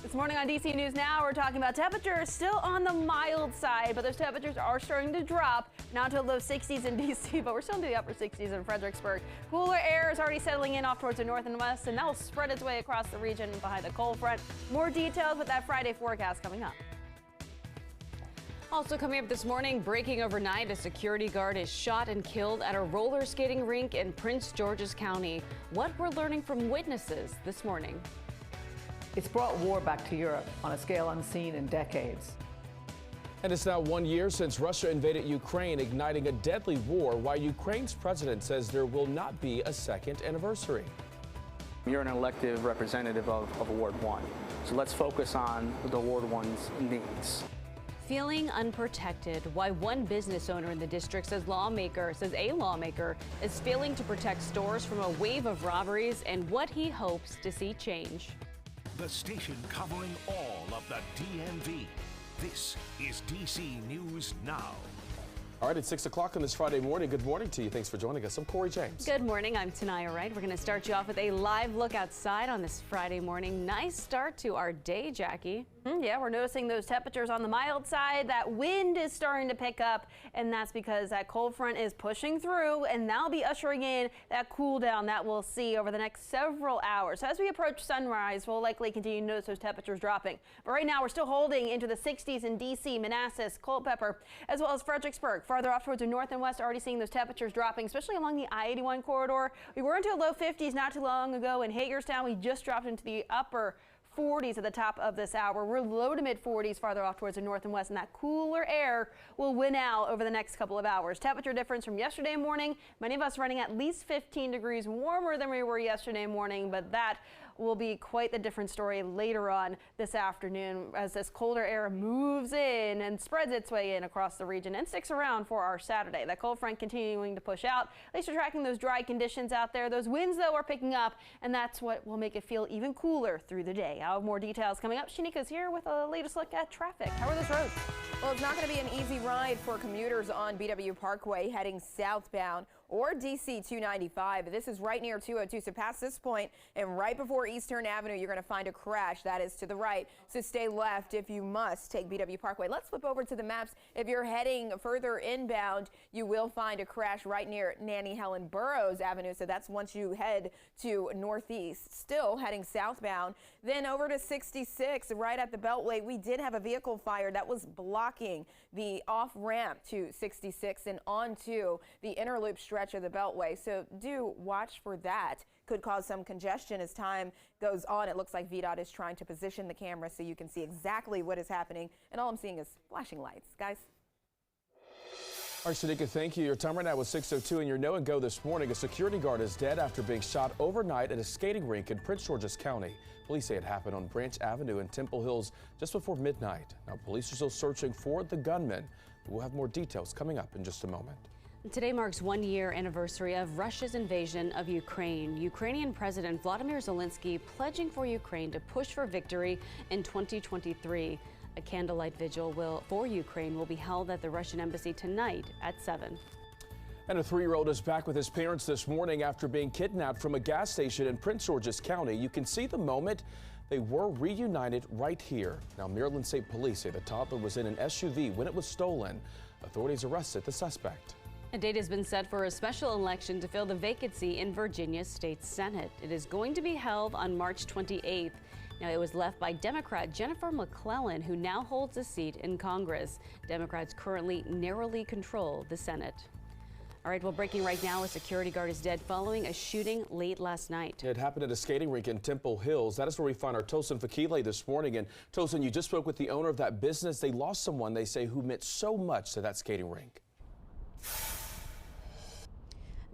This morning on DC News Now, we're talking about temperatures still on the mild side, but those temperatures are starting to drop now to low 60s in DC, but we're still into the upper 60s in Fredericksburg. Cooler air is already settling in off towards the north and west, and that will spread its way across the region behind the cold front. More details with that Friday forecast coming up. Also coming up this morning, breaking overnight, a security guard is shot and killed at a roller skating rink in Prince George's County. What we're learning from witnesses this morning. It's brought war back to Europe on a scale unseen in decades. And it's now 1 year since Russia invaded Ukraine, igniting a deadly war, while Ukraine's president says there will not be a second anniversary. You're an elected representative of Ward 1, so let's focus on the Ward 1's needs. Feeling unprotected, why one business owner in the district says a lawmaker is failing to protect stores from a wave of robberies, and what he hopes to see change. The station covering all of the DMV. This is DC News Now. All right, it's 6 o'clock on this Friday morning. Good morning to you. Thanks for joining us. I'm Corey James. Good morning. I'm Tanaya Wright. We're going to start you off with a live look outside on this Friday morning. Nice start to our day, Jackie. Yeah, we're noticing those temperatures on the mild side. That wind is starting to pick up, and that's because that cold front is pushing through, and that'll be ushering in that cool down that we'll see over the next several hours. So as we approach sunrise, we'll likely continue to notice those temperatures dropping. But right now, we're still holding into the 60s in D.C., Manassas, Culpeper, as well as Fredericksburg. Farther off towards the north and west, already seeing those temperatures dropping, especially along the I-81 corridor. We were into the low 50s not too long ago in Hagerstown. We just dropped into the upper 40s at the top of this hour. We're low to mid 40s farther off towards the north and west, and that cooler air will win out over the next couple of hours. Temperature difference from yesterday morning, many of us running at least 15 degrees warmer than we were yesterday morning, but that will be quite the different story later on this afternoon as this colder air moves in and spreads its way in across the region and sticks around for our Saturday. That cold front continuing to push out. At least we're tracking those dry conditions out there. Those winds, though, are picking up, and that's what will make it feel even cooler through the day. I'll have more details coming up. Shanika's here with a latest look at traffic. How are those roads? Well, it's not going to be an easy ride for commuters on BW Parkway heading southbound or DC 295. This is right near 202. So past this point and right before Eastern Avenue, you're going to find a crash. That is to the right. So stay left if you must take BW Parkway. Let's flip over to the maps. If you're heading further inbound, you will find a crash right near Nanny Helen Burroughs Avenue. So that's once you head to northeast. Still heading southbound. Then over to 66 right at the Beltway. We did have a vehicle fire that was blocking the off ramp to 66 and onto the inner loop stretch of the Beltway. So do watch for that. Could cause some congestion as time goes on. It looks like VDOT is trying to position the camera so you can see exactly what is happening. And all I'm seeing is flashing lights. Guys. All right, Shanika, thank you. Your time right now was 6:02, and your know and go this morning. A security guard is dead after being shot overnight at a skating rink in Prince George's County. Police say it happened on Branch Avenue in Temple Hills just before midnight. Now, police are still searching for the gunman. We'll have more details coming up in just a moment. Today marks 1 year anniversary of Russia's invasion of Ukraine. Ukrainian President Vladimir Zelensky pledging for Ukraine to push for victory in 2023. A candlelight vigil for Ukraine will be held at the Russian embassy tonight at 7. And a 3-year-old is back with his parents this morning after being kidnapped from a gas station in Prince George's County. You can see the moment they were reunited right here. Now, Maryland State Police say the toddler was in an SUV when it was stolen. Authorities arrested the suspect. A date has been set for a special election to fill the vacancy in Virginia's state Senate. It is going to be held on March 28th. Now, it was left by Democrat Jennifer McClellan, who now holds a seat in Congress. Democrats currently narrowly control the Senate. All right, well, breaking right now, a security guard is dead following a shooting late last night. It happened at a skating rink in Temple Hills. That is where we find our Tysons Fakile this morning. And Tysons, you just spoke with the owner of that business. They lost someone, they say, who meant so much to that skating rink.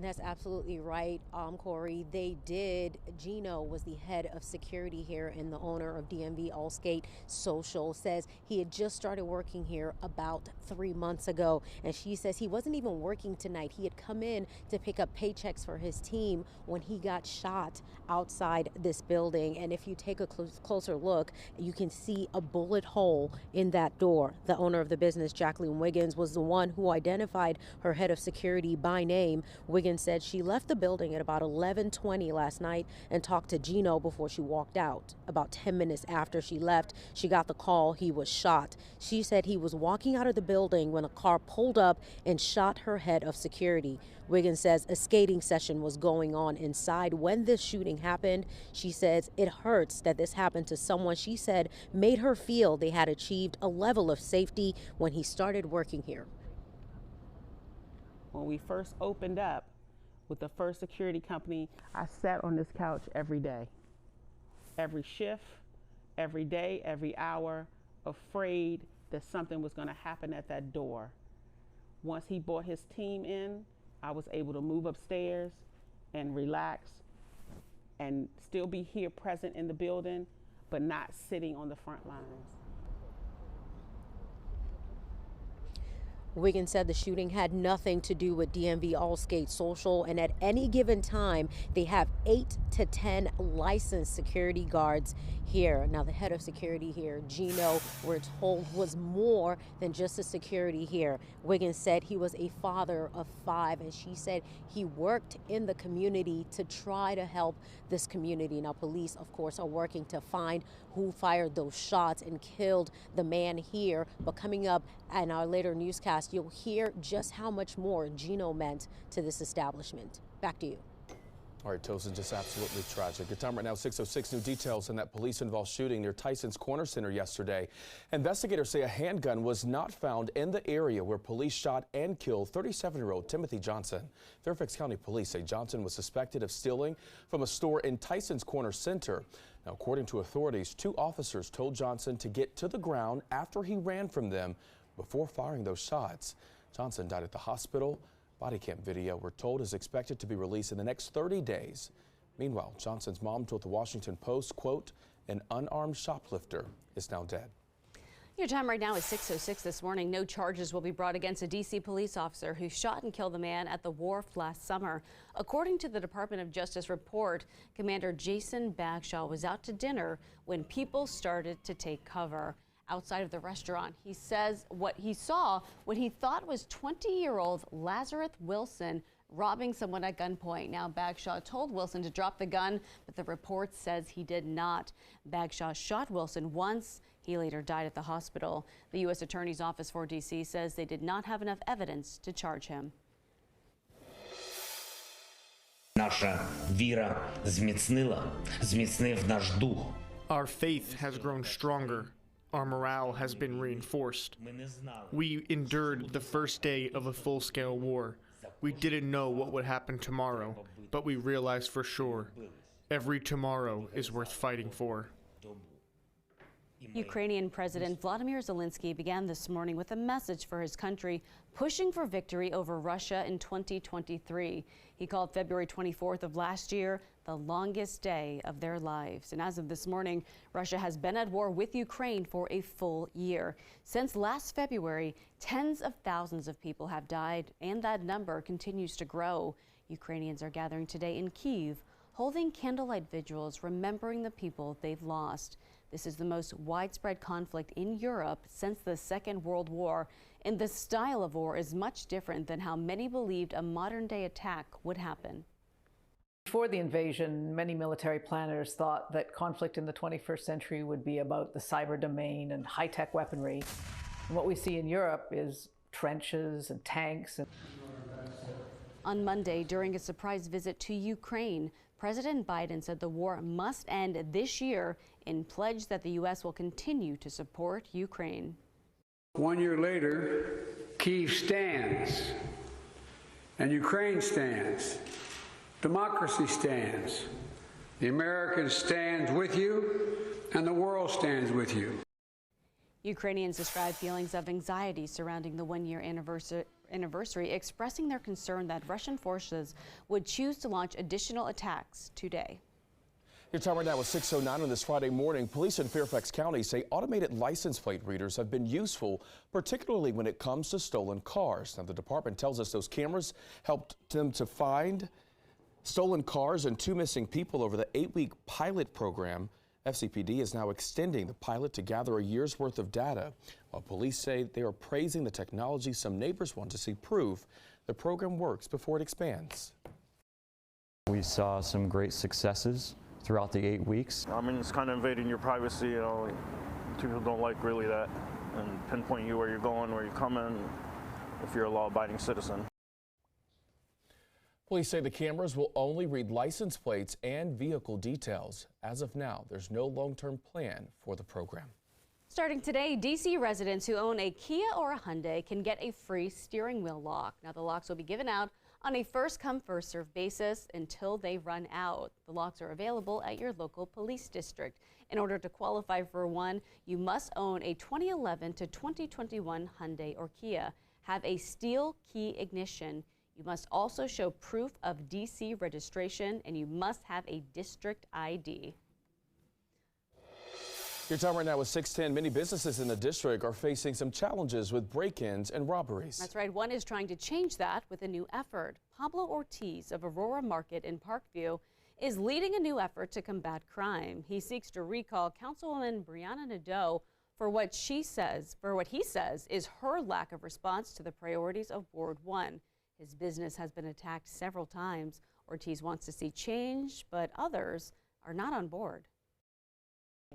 That's absolutely right, Corey. They did. Gino was the head of security here and the owner of DMV All Skate Social. Says he had just started working here about 3 months ago. And she says he wasn't even working tonight. He had come in to pick up paychecks for his team when he got shot outside this building. And if you take a closer look, you can see a bullet hole in that door. The owner of the business, Jacqueline Wiggins, was the one who identified her head of security by name. Wiggins Wiggins said she left the building at about 11:20 last night and talked to Gino before she walked out. About 10 minutes after she left, she got the call he was shot. She said he was walking out of the building when a car pulled up and shot her head of security. Wiggins says a skating session was going on inside when this shooting happened. She says it hurts that this happened to someone she said made her feel they had achieved a level of safety when he started working here. When we first opened up with the first security company, I sat on this couch every day, every shift, every day, every hour, afraid that something was going to happen at that door. Once he brought his team in, I was able to move upstairs and relax and still be here present in the building, but not sitting on the front lines. Wiggins said the shooting had nothing to do with DMV All Skate Social, and at any given time, they have 8 to 10 licensed security guards here. Now, the head of security here, Gino, we're told was more than just a security here. Wiggins said he was a father of 5, and she said he worked in the community to try to help this community. Now, police, of course, are working to find who fired those shots and killed the man here. But coming up in our later newscast, you'll hear just how much more Gino meant to this establishment. Back to you. All right, Tysons, just absolutely tragic. Your time right now, 6:06. New details in that police-involved shooting near Tysons Corner Center yesterday. Investigators say a handgun was not found in the area where police shot and killed 37-year-old Timothy Johnson. Fairfax County Police say Johnson was suspected of stealing from a store in Tysons Corner Center. Now, according to authorities, 2 officers told Johnson to get to the ground after he ran from them before firing those shots. Johnson died at the hospital. Body cam video, we're told, is expected to be released in the next 30 days. Meanwhile, Johnson's mom told the Washington Post, quote, "An unarmed shoplifter is now dead." Your time right now is 6:06 this morning. No charges will be brought against a D.C. police officer who shot and killed a man at the wharf last summer. According to the Department of Justice report, Commander Jason Bagshaw was out to dinner when people started to take cover outside of the restaurant. He says what he saw when he thought was 20-year-old Lazarus Wilson robbing someone at gunpoint. Now, Bagshaw told Wilson to drop the gun, but the report says he did not. Bagshaw shot Wilson once. He later died at the hospital. The U.S. Attorney's Office for D.C. says they did not have enough evidence to charge him. Наша віра зміцнив наш дух. Our faith has grown stronger. Our morale has been reinforced. We endured the first day of a full-scale war. We didn't know what would happen tomorrow, but we realized for sure every tomorrow is worth fighting for. Ukrainian President Vladimir Zelensky began this morning with a message for his country, pushing for victory over Russia in 2023. He called February 24th of last year the longest day of their lives. And as of this morning, Russia has been at war with Ukraine for a full year. Since last February, tens of thousands of people have died, and that number continues to grow. Ukrainians are gathering today in Kyiv, holding candlelight vigils, remembering the people they've lost. This is the most widespread conflict in Europe since the Second World War, and the style of war is much different than how many believed a modern-day attack would happen. Before the invasion, many military planners thought that conflict in the 21st century would be about the cyber domain and high-tech weaponry. And what we see in Europe is trenches and tanks. On Monday, during a surprise visit to Ukraine, President Biden said the war must end this year and pledged that the U.S. will continue to support Ukraine. 1 year later, Kyiv stands, and Ukraine stands. Democracy stands. The Americans stand with you, and the world stands with you. Ukrainians described feelings of anxiety surrounding the one-year anniversary, expressing their concern that Russian forces would choose to launch additional attacks today. Your time right now is 6:09 on this Friday morning. Police in Fairfax County say automated license plate readers have been useful, particularly when it comes to stolen cars. Now, the department tells us those cameras helped them to find stolen cars and 2 missing people over the 8-week pilot program. FCPD is now extending the pilot to gather a year's worth of data. While police say they are praising the technology, some neighbors want to see proof the program works before it expands. We saw some great successes throughout the 8 weeks. I mean, it's kind of invading your privacy, you know. People don't like really that, and pinpoint you where you're going, where you're coming, if you're a law-abiding citizen. Police say the cameras will only read license plates and vehicle details. As of now, there's no long-term plan for the program. Starting today, D.C. residents who own a Kia or a Hyundai can get a free steering wheel lock. Now, the locks will be given out on a first-come, first-served basis until they run out. The locks are available at your local police district. In order to qualify for one, you must own a 2011 to 2021 Hyundai or Kia, have a steel key ignition. You must also show proof of D.C. registration, and you must have a district ID. Your time right now is 6:10. Many businesses in the district are facing some challenges with break-ins and robberies. That's right. One is trying to change that with a new effort. Pablo Ortiz of Aurora Market in Parkview is leading a new effort to combat crime. He seeks to recall Councilwoman Brianna Nadeau for what he says is her lack of response to the priorities of Ward 1. His business has been attacked several times. Ortiz wants to see change, but others are not on board.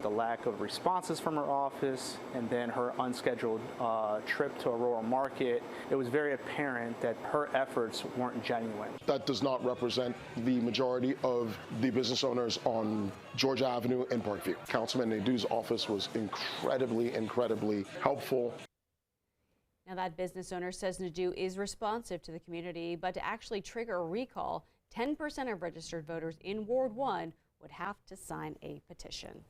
The lack of responses from her office and then her unscheduled trip to Aurora Market, it was very apparent that her efforts weren't genuine. That does not represent the majority of the business owners on Georgia Avenue in Parkview. Councilman Nadeau's office was incredibly helpful. Now, that business owner says Nadeau is responsive to the community, but to actually trigger a recall, 10% of registered voters in Ward 1 would have to sign a petition.